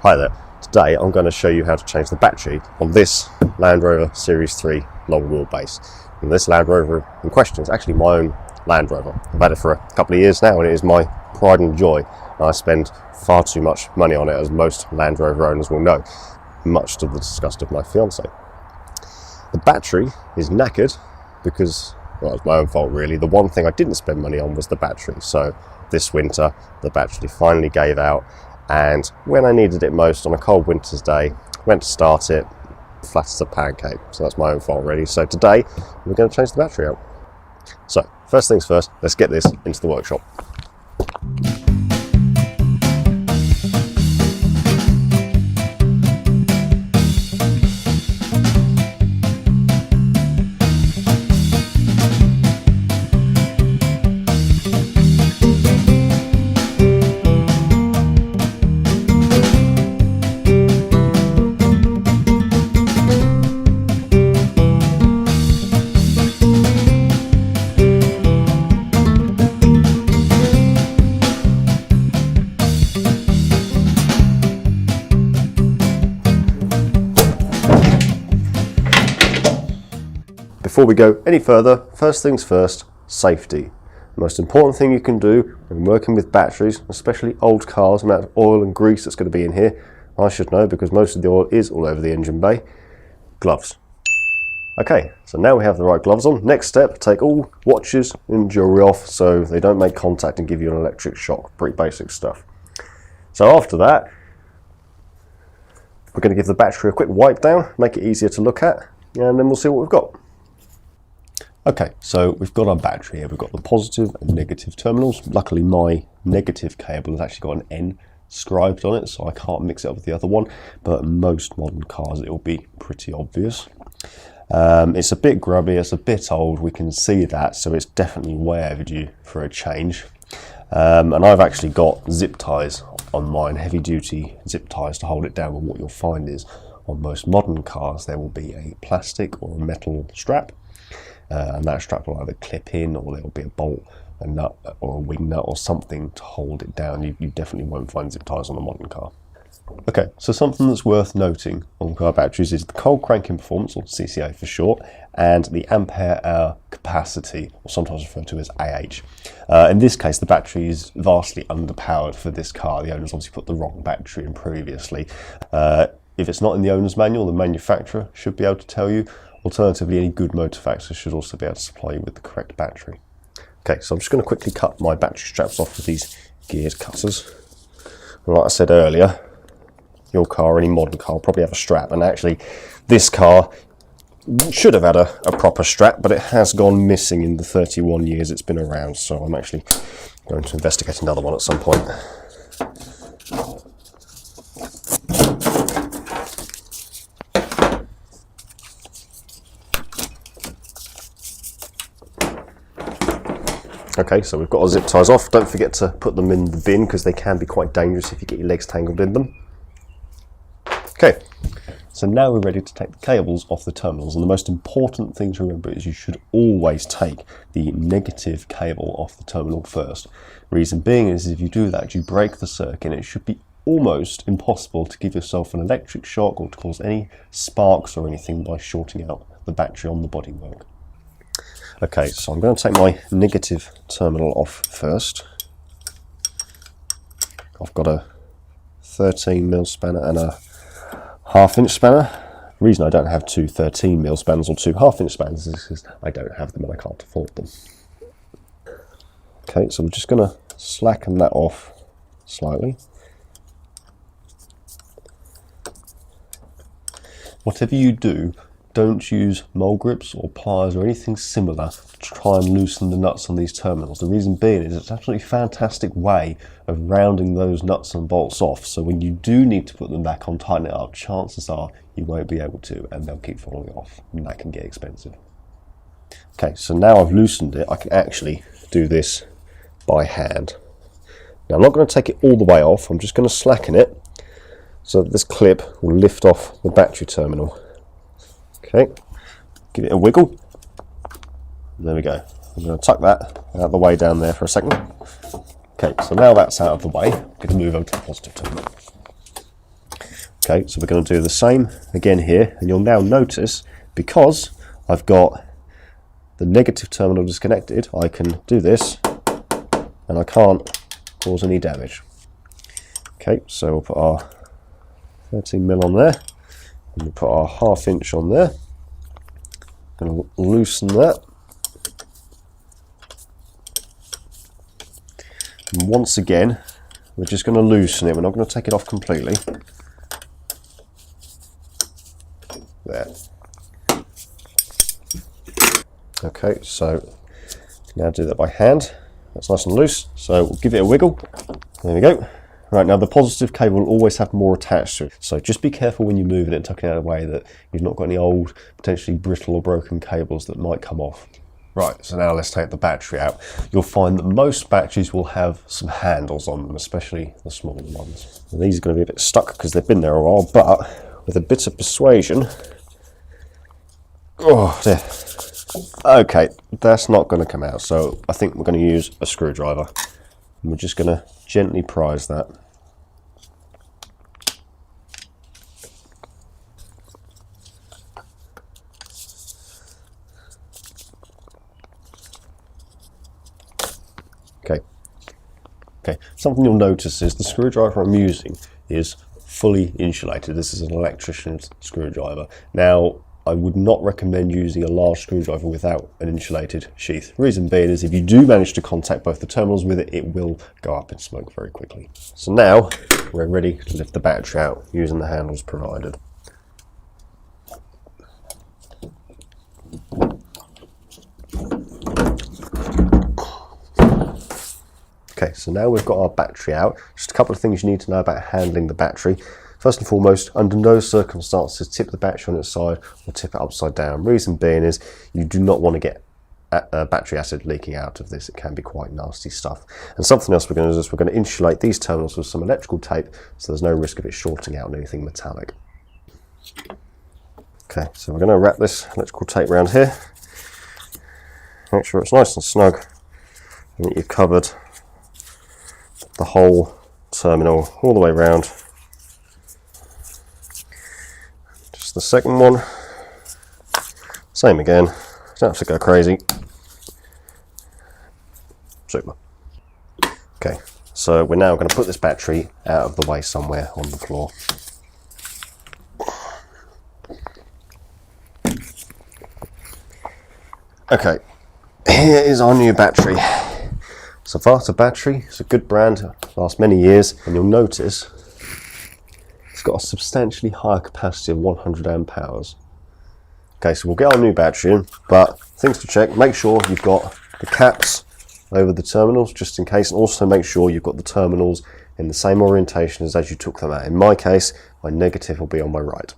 Hi there. Today I'm going to show you how to change the battery on this Land Rover Series 3 long wheelbase. And this Land Rover in question is actually my own Land Rover. I've had it for a couple of years now and it is my pride and joy. And I spend far too much money on it, as most Land Rover owners will know, much to the disgust of my fiance. The battery is knackered because, well, it's my own fault really. The one thing I didn't spend money on was the battery. So this winter the battery finally gave out, and when I needed it most on a cold winter's day, went to start it, flat as a pancake. So that's my own fault really. So today we're going to change the battery out. So first things first, let's get this into the workshop. Before we go any further, first things first, safety. The most important thing you can do when working with batteries, especially old cars, the amount of oil and grease that's going to be in here, I should know because most of the oil is all over the engine bay, gloves. Okay, so now we have the right gloves on. Next step, take all watches and jewellery off so they don't make contact and give you an electric shock. Pretty basic stuff. So after that, we're going to give the battery a quick wipe down, make it easier to look at, and then we'll see what we've got. Okay, so we've got our battery here. We've got the positive and negative terminals. Luckily my negative cable has actually got an N scribed on it, so I can't mix it up with the other one, but most modern cars it will be pretty obvious. It's a bit grubby, it's a bit old, we can see that, so it's definitely way overdue for a change. And I've actually got zip ties on mine, heavy duty zip ties to hold it down, and what you'll find is on most modern cars there will be a plastic or a metal strap. And that strap will either clip in, or there will be a bolt, a nut, or a wing nut, or something to hold it down. You definitely won't find zip ties on a modern car. Okay, so something that's worth noting on car batteries is the cold cranking performance, or CCA for short, and the ampere hour capacity, or sometimes referred to as AH. In this case, the battery is vastly underpowered for this car. The owner's obviously put the wrong battery in previously. If it's not in the owner's manual, the manufacturer should be able to tell you. Alternatively, any good motor factory should also be able to supply you with the correct battery. Okay, so I'm just going to quickly cut my battery straps off with these geared cutters. And like I said earlier, your car, any modern car, will probably have a strap. And actually, this car should have had a proper strap, but it has gone missing in the 31 years it's been around. So I'm actually going to investigate another one at some point. Okay, so we've got our zip ties off. Don't forget to put them in the bin because they can be quite dangerous if you get your legs tangled in them. Okay, so now we're ready to take the cables off the terminals, and the most important thing to remember is you should always take the negative cable off the terminal first. Reason being is if you do that, you break the circuit, and it should be almost impossible to give yourself an electric shock or to cause any sparks or anything by shorting out the battery on the bodywork. Okay, so I'm going to take my negative terminal off first. I've got a 13mm spanner and a 1/2" spanner. The reason I don't have two 13mm spanners or two 1/2" spanners is because I don't have them and I can't afford them. Okay, so we're just going to slacken that off slightly. Whatever you do, don't use mole grips or pliers or anything similar to try and loosen the nuts on these terminals. The reason being is it's an absolutely fantastic way of rounding those nuts and bolts off, so when you do need to put them back on, tighten it up, chances are you won't be able to and they'll keep falling off, and that can get expensive. Okay, so now I've loosened it, I can actually do this by hand. Now I'm not going to take it all the way off, I'm just going to slacken it so that this clip will lift off the battery terminal. Okay, give it a wiggle. There we go. I'm going to tuck that out of the way down there for a second. Okay, so now that's out of the way, I'm going to move over to the positive terminal. Okay, so we're going to do the same again here, and you'll now notice, because I've got the negative terminal disconnected, I can do this and I can't cause any damage. Okay, so we'll put our 13mm on there, and we'll put our 1/2 inch on there. Going to loosen that. And once again, we're just going to loosen it. We're not going to take it off completely. There. Okay, so now do that by hand. That's nice and loose. So we'll give it a wiggle. There we go. Right, now the positive cable will always have more attached to it. So just be careful when you move it and tuck it out of the way that you've not got any old, potentially brittle or broken cables that might come off. Right, so now let's take the battery out. You'll find that most batteries will have some handles on them, especially the smaller ones. And these are going to be a bit stuck because they've been there a while, but with a bit of persuasion, oh dear. Okay, that's not going to come out, so I think we're going to use a screwdriver. And we're just going to gently prise that. Okay, something you'll notice is the screwdriver I'm using is fully insulated. This is an electrician's screwdriver. Now, I would not recommend using a large screwdriver without an insulated sheath. Reason being is if you do manage to contact both the terminals with it, it will go up in smoke very quickly. So now we're ready to lift the battery out using the handles provided. Okay, so now we've got our battery out. Just a couple of things you need to know about handling the battery. First and foremost, under no circumstances tip the battery on its side or tip it upside down. Reason being is you do not want to get battery acid leaking out of this. It can be quite nasty stuff. And something else we're going to do is we're going to insulate these terminals with some electrical tape so there's no risk of it shorting out on anything metallic. Okay, so we're going to wrap this electrical tape around here. Make sure it's nice and snug and that you've covered the whole terminal all the way around. Just the second one, same again, don't have to go crazy. Super. Okay, so we're now going to put this battery out of the way somewhere on the floor. Okay, here is our new battery. It's a Varta battery. It's a good brand, lasts many years, and you'll notice it's got a substantially higher capacity of 100 amp hours. Okay, so we'll get our new battery in, but things to check, make sure you've got the caps over the terminals just in case, and also make sure you've got the terminals in the same orientation as you took them out. In my case, my negative will be on my right.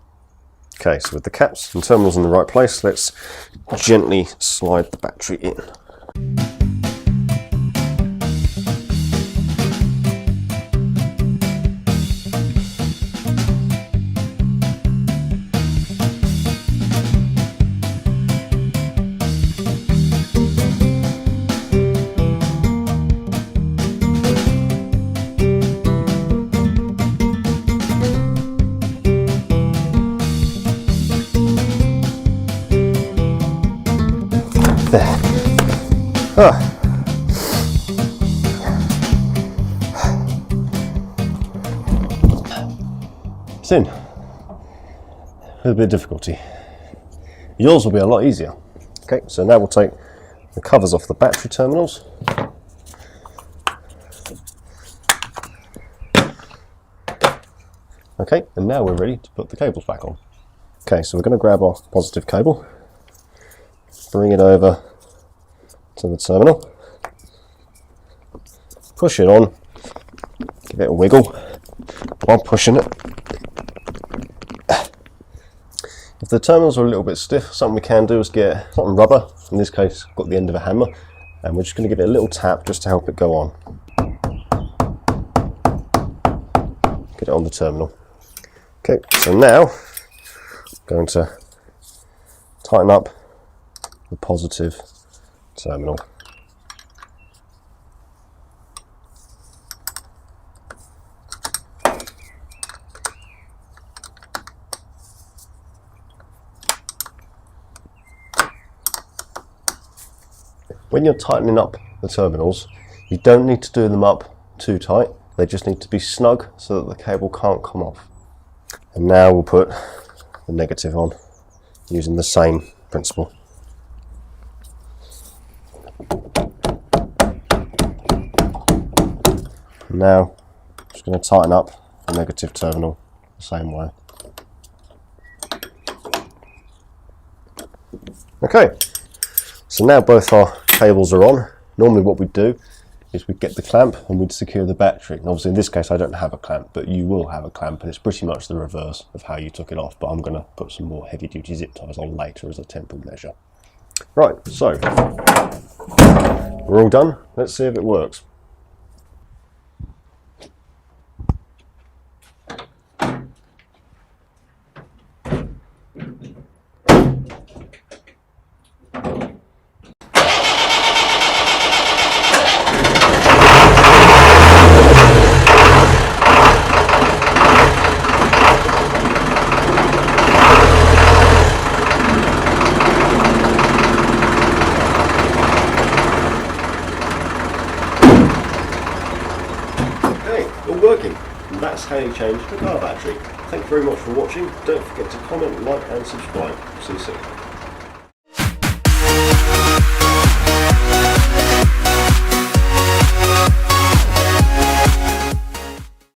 Okay, so with the caps and terminals in the right place, let's gently slide the battery in. There. It's in. With a bit of difficulty. Yours will be a lot easier. Okay, so now we'll take the covers off the battery terminals. Okay, and now we're ready to put the cables back on. Okay, so we're going to grab our positive cable, bring it over to the terminal, push it on, give it a wiggle while pushing it. If the terminals are a little bit stiff, something we can do is get something rubber. In this case, I've got the end of a hammer, and we're just going to give it a little tap just to help it go on. Get it on the terminal. Okay, so now I'm going to tighten up the positive terminal. when you're tightening up the terminals, you don't need to do them up too tight. They just need to be snug so that the cable can't come off. And now we'll put the negative on using the same principle. Now, just going to tighten up the negative terminal the same way. Okay, so now both our cables are on. Normally what we do is we get the clamp and we'd secure the battery. And obviously in this case I don't have a clamp, but you will have a clamp, and it's pretty much the reverse of how you took it off, but I'm going to put some more heavy duty zip ties on later as a temporary measure. Right, so we're all done. Let's see if it works. All working, and that's how you change the car battery. Thank you very much for watching. Don't forget to comment, like and subscribe. See you soon.